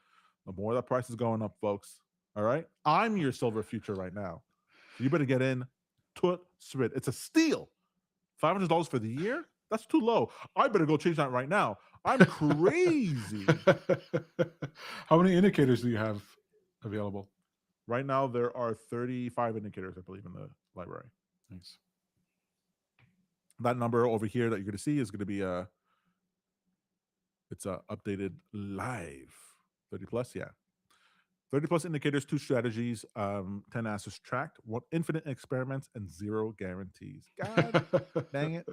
Speaker 3: the more that price is going up, folks. All right? I'm your silver future right now. You better get in. Toot swit. It's a steal. $500 for the year? That's too low. I better go change that right now. I'm crazy.
Speaker 4: How many indicators do you have available?
Speaker 3: Right now, there are 35 indicators, I believe, in the library.
Speaker 4: Thanks.
Speaker 3: That number over here that you're going to see is going to be it's updated live. 30 plus, yeah. 30 plus indicators, 2 strategies, 10 assets tracked, 1 infinite experiments, and 0 guarantees. God dang it.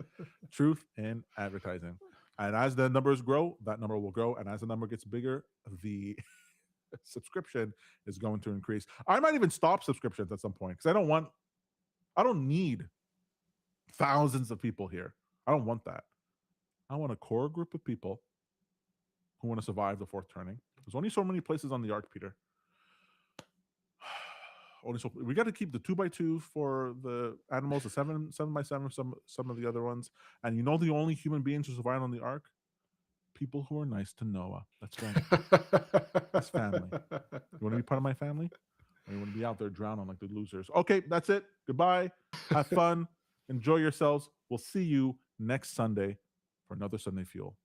Speaker 3: Truth in advertising. And as the numbers grow, that number will grow. And as the number gets bigger, the subscription is going to increase. I might even stop subscriptions at some point because I don't need thousands of people here. I don't want that. I want a core group of people who want to survive the fourth turning. There's only so many places on the arc, Peter. We got to keep the 2x2 for the animals, the 7x7 some of the other ones. And the only human beings who survive on the ark? People who are nice to Noah. That's right. That's family. You want to be part of my family? Or you want to be out there drowning like the losers? Okay, that's it. Goodbye. Have fun. Enjoy yourselves. We'll see you next Sunday for another Sunday Fuel.